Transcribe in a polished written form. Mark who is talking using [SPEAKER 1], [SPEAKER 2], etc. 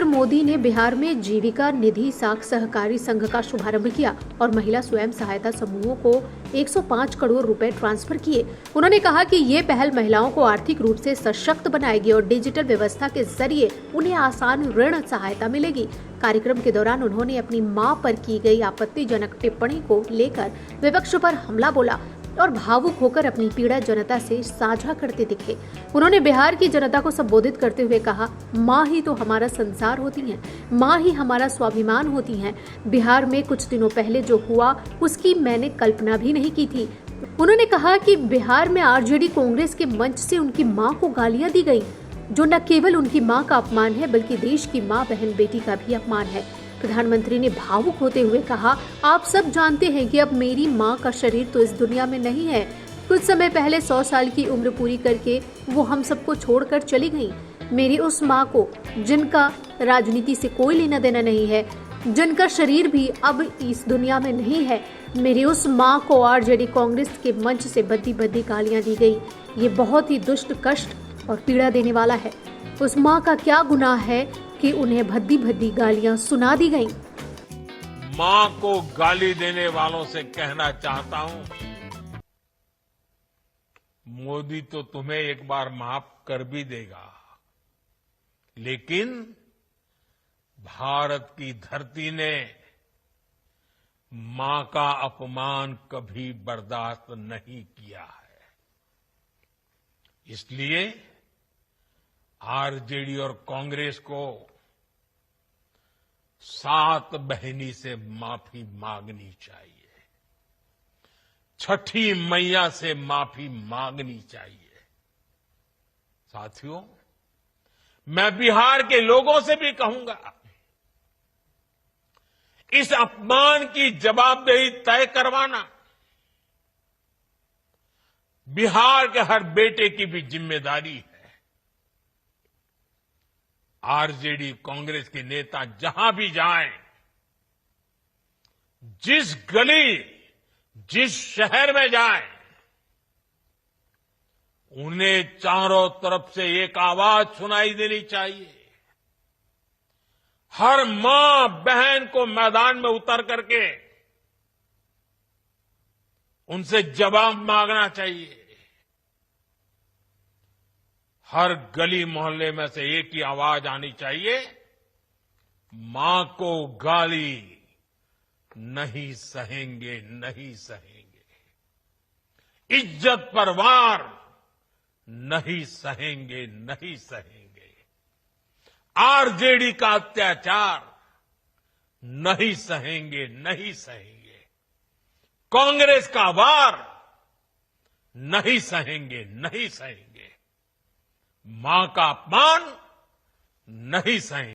[SPEAKER 1] नरेंद्र मोदी ने बिहार में जीविका निधि साख सहकारी संघ का शुभारंभ किया और महिला स्वयं सहायता समूहों को 105 करोड़ रुपए ट्रांसफर किए। उन्होंने कहा कि ये पहल महिलाओं को आर्थिक रूप से सशक्त बनाएगी और डिजिटल व्यवस्था के जरिए उन्हें आसान ऋण सहायता मिलेगी। कार्यक्रम के दौरान उन्होंने अपनी मां पर की गई आपत्तिजनक टिप्पणी को लेकर विपक्ष पर हमला बोला और भावुक होकर अपनी पीड़ा जनता से साझा करते दिखे। उन्होंने बिहार की जनता को संबोधित करते हुए कहा, माँ ही तो हमारा संसार होती हैं, माँ ही हमारा स्वाभिमान होती हैं। बिहार में कुछ दिनों पहले जो हुआ उसकी मैंने कल्पना भी नहीं की थी। उन्होंने कहा कि बिहार में आरजेडी कांग्रेस के मंच से उनकी माँ को गालियां दी गई, जो न केवल उनकी माँ का अपमान है बल्कि देश की माँ बहन बेटी का भी अपमान है। प्रधानमंत्री ने भावुक होते हुए कहा, आप सब जानते हैं कि अब मेरी माँ का शरीर तो इस दुनिया में नहीं है। कुछ समय पहले 100 साल की उम्र पूरी करके वो हम सबको छोड़कर चली गई। मेरी उस माँ को, जिनका राजनीति से कोई लेना देना नहीं है, जिनका शरीर भी अब इस दुनिया में नहीं है, मेरी उस माँ को आरजेडी कांग्रेस के मंच से भद्दी गालियां दी गई। ये बहुत ही दुष्ट, कष्ट और पीड़ा देने वाला है। उस माँ का क्या गुनाह है कि उन्हें भद्दी गालियां सुना दी गईं।
[SPEAKER 2] माँ को गाली देने वालों से कहना चाहता हूं, मोदी तो तुम्हें एक बार माफ कर भी देगा, लेकिन भारत की धरती ने माँ का अपमान कभी बर्दाश्त नहीं किया है। इसलिए आरजेडी और कांग्रेस को 7 बहिनी से माफी मांगनी चाहिए, छठी मैया से माफी मांगनी चाहिए। साथियों, मैं बिहार के लोगों से भी कहूंगा, इस अपमान की जवाबदेही तय करवाना बिहार के हर बेटे की भी जिम्मेदारी है। आरजेडी कांग्रेस के नेता जहां भी जाएं, जिस गली, जिस शहर में जाएं, उन्हें चारों तरफ से एक आवाज सुनाई देनी चाहिए। हर मां बहन को मैदान में उतर करके उनसे जवाब मांगना चाहिए। हर गली मोहल्ले में से एक ही आवाज आनी चाहिए, मां को गाली नहीं सहेंगे, नहीं सहेंगे। इज्जत पर वार नहीं सहेंगे, नहीं सहेंगे। आरजेडी का अत्याचार नहीं सहेंगे, नहीं सहेंगे। कांग्रेस का वार नहीं सहेंगे, नहीं सहेंगे। मां का अपमान नहीं सहेंगे।